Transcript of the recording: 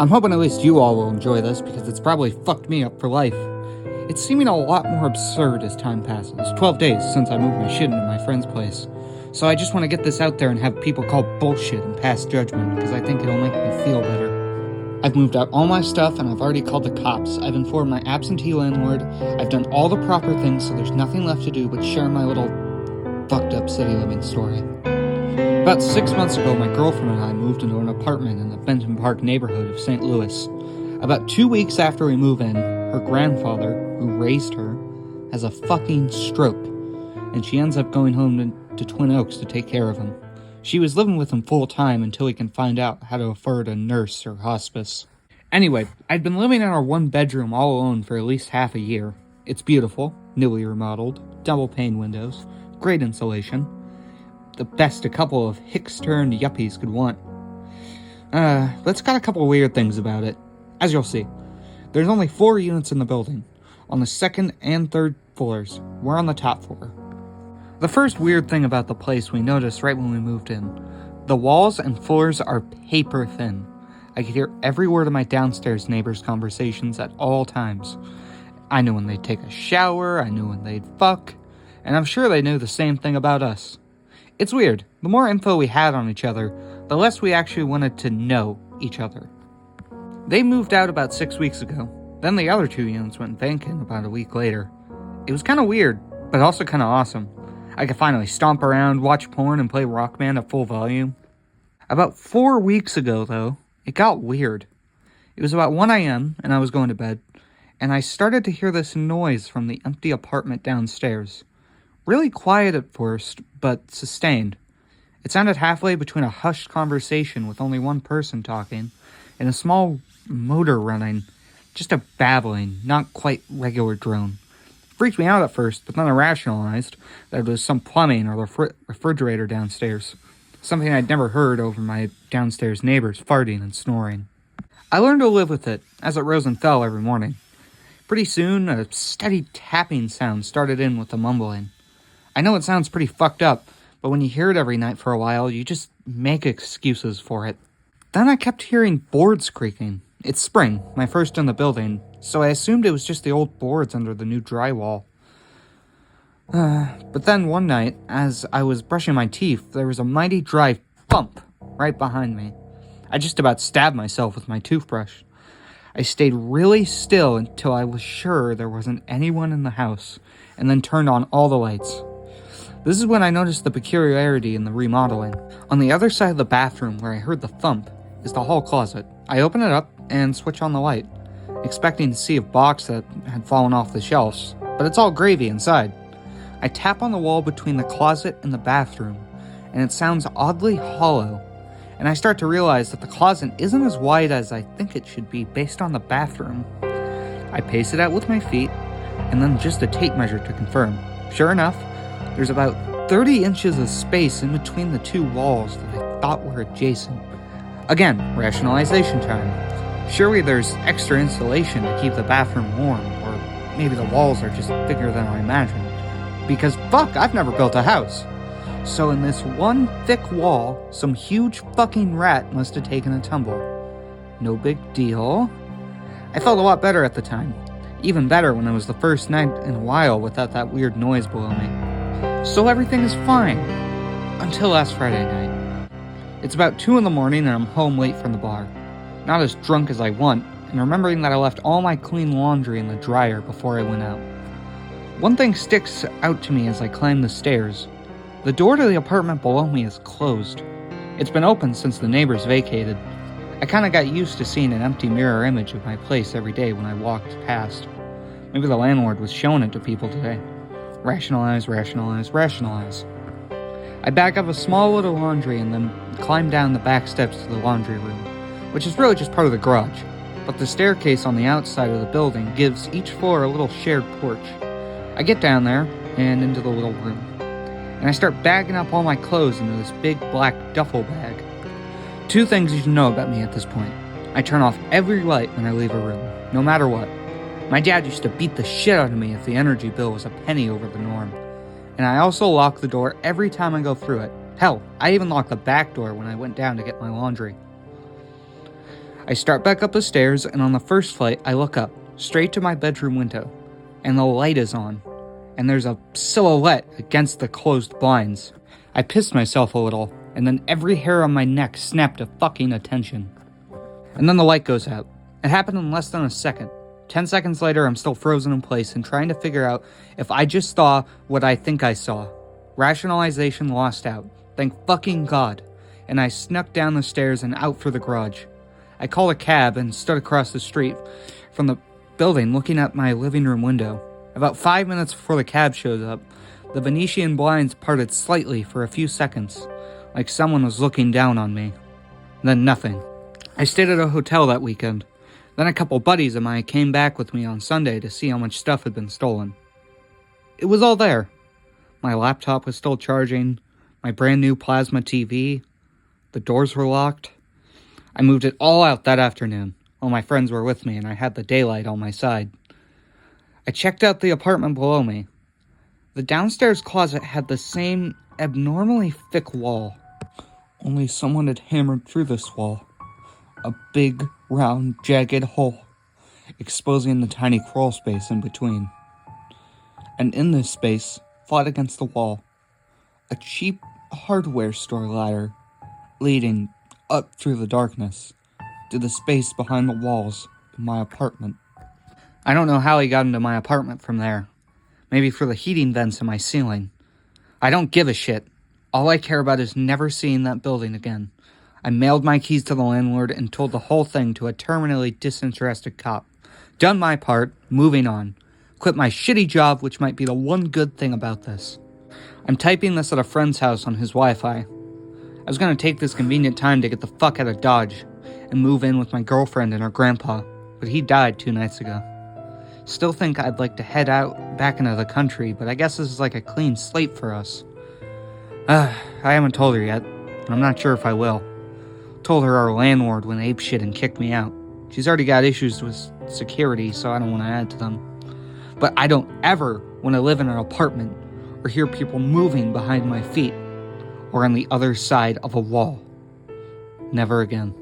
I'm hoping at least you all will enjoy this because it's probably fucked me up for life. It's seeming a lot more absurd as time passes. 12 days since I moved my shit into my friend's place. So I just want to get this out there and have people call bullshit and pass judgment because I think it'll make me feel better. I've moved out all my stuff and I've already called the cops. I've informed my absentee landlord. I've done all the proper things so there's nothing left to do but share my little fucked up city living story. About 6 months ago, my girlfriend and I moved into an apartment in the Benton Park neighborhood of St. Louis. About 2 weeks after we move in, her grandfather, who raised her, has a fucking stroke, and she ends up going home to Twin Oaks to take care of him. She was living with him full time until he can find out how to afford a nurse or hospice. Anyway, I'd been living in our one bedroom all alone for at least half a year. It's beautiful, newly remodeled, double pane windows, great insulation. The best a couple of Hicks-turned yuppies could want. It's got a couple weird things about it. As you'll see, there's only 4 units in the building, on the 2nd and 3rd floors. We're on the top floor. The first weird thing about the place we noticed right when we moved in, the walls and floors are paper thin. I could hear every word of my downstairs neighbors' conversations at all times. I knew when they'd take a shower, I knew when they'd fuck, and I'm sure they knew the same thing about us. It's weird. The more info we had on each other, the less we actually wanted to know each other. They moved out about 6 weeks ago. Then the other 2 units went vacant about a week later. It was kind of weird, but also kind of awesome. I could finally stomp around, watch porn, and play Rock Band at full volume. About 4 weeks ago, though, it got weird. It was about 1 a.m., and I was going to bed, and I started to hear this noise from the empty apartment downstairs. Really quiet at first, but sustained. It sounded halfway between a hushed conversation with only one person talking, and a small motor running. Just a babbling, not quite regular drone. It freaked me out at first, but then I rationalized that it was some plumbing or the refrigerator downstairs. Something I'd never heard over my downstairs neighbors farting and snoring. I learned to live with it, as it rose and fell every morning. Pretty soon, a steady tapping sound started in with the mumbling. I know it sounds pretty fucked up, but when you hear it every night for a while, you just make excuses for it. Then I kept hearing boards creaking. It's spring, my first in the building, so I assumed it was just the old boards under the new drywall. But then one night, as I was brushing my teeth, there was a mighty dry thump right behind me. I just about stabbed myself with my toothbrush. I stayed really still until I was sure there wasn't anyone in the house, and then turned on all the lights. This is when I noticed the peculiarity in the remodeling. On the other side of the bathroom where I heard the thump is the hall closet. I open it up and switch on the light, expecting to see a box that had fallen off the shelves, but it's all gravy inside. I tap on the wall between the closet and the bathroom, and it sounds oddly hollow, and I start to realize that the closet isn't as wide as I think it should be based on the bathroom. I pace it out with my feet, and then just a tape measure to confirm. Sure enough, there's about 30 inches of space in between the 2 walls that I thought were adjacent. Again, rationalization time. Surely there's extra insulation to keep the bathroom warm, or maybe the walls are just bigger than I imagined. Because fuck, I've never built a house. So in this one thick wall, some huge fucking rat must have taken a tumble. No big deal. I felt a lot better at the time. Even better when it was the first night in a while without that weird noise below me. So everything is fine. Until last Friday night. It's about 2 in the morning and I'm home late from the bar. Not as drunk as I want, and remembering that I left all my clean laundry in the dryer before I went out. One thing sticks out to me as I climb the stairs. The door to the apartment below me is closed. It's been open since the neighbors vacated. I kinda got used to seeing an empty mirror image of my place every day when I walked past. Maybe the landlord was showing it to people today. Rationalize. I bag up a small load of laundry and then climb down the back steps to the laundry room, which is really just part of the garage, but the staircase on the outside of the building gives each floor a little shared porch. I get down there and into the little room, and I start bagging up all my clothes into this big black duffel bag. 2 things you should know about me at this point. I turn off every light when I leave a room, no matter what. My dad used to beat the shit out of me if the energy bill was a penny over the norm. And I also lock the door every time I go through it. Hell, I even locked the back door when I went down to get my laundry. I start back up the stairs, and on the first flight, I look up, straight to my bedroom window, and the light is on, and there's a silhouette against the closed blinds. I pissed myself a little, and then every hair on my neck snapped to fucking attention. And then the light goes out. It happened in less than a second. 10 seconds later, I'm still frozen in place and trying to figure out if I just saw what I think I saw. Rationalization lost out. Thank fucking God. And I snuck down the stairs and out for the garage. I called a cab and stood across the street from the building looking at my living room window. About 5 minutes before the cab shows up, the Venetian blinds parted slightly for a few seconds, like someone was looking down on me. Then nothing. I stayed at a hotel that weekend. Then a couple buddies of mine came back with me on Sunday to see how much stuff had been stolen. It was all there. My laptop was still charging, my brand new plasma TV, the doors were locked. I moved it all out that afternoon. All my friends were with me and I had the daylight on my side. I checked out the apartment below me. The downstairs closet had the same abnormally thick wall. Only someone had hammered through this wall. A big, round, jagged hole, exposing the tiny crawl space in between. And in this space, flat against the wall, a cheap hardware store ladder leading up through the darkness to the space behind the walls in my apartment. I don't know how he got into my apartment from there. Maybe through the heating vents in my ceiling. I don't give a shit. All I care about is never seeing that building again. I mailed my keys to the landlord and told the whole thing to a terminally disinterested cop. Done my part, moving on. Quit my shitty job, which might be the one good thing about this. I'm typing this at a friend's house on his Wi-Fi. I was going to take this convenient time to get the fuck out of Dodge and move in with my girlfriend and her grandpa, but he died 2 nights ago. Still think I'd like to head out back into the country, but I guess this is like a clean slate for us. I haven't told her yet, and I'm not sure if I will. Told her our landlord went apeshit and kicked me out. She's already got issues with security, so I don't want to add to them. But I don't ever want to live in an apartment or hear people moving behind my feet or on the other side of a wall. Never again.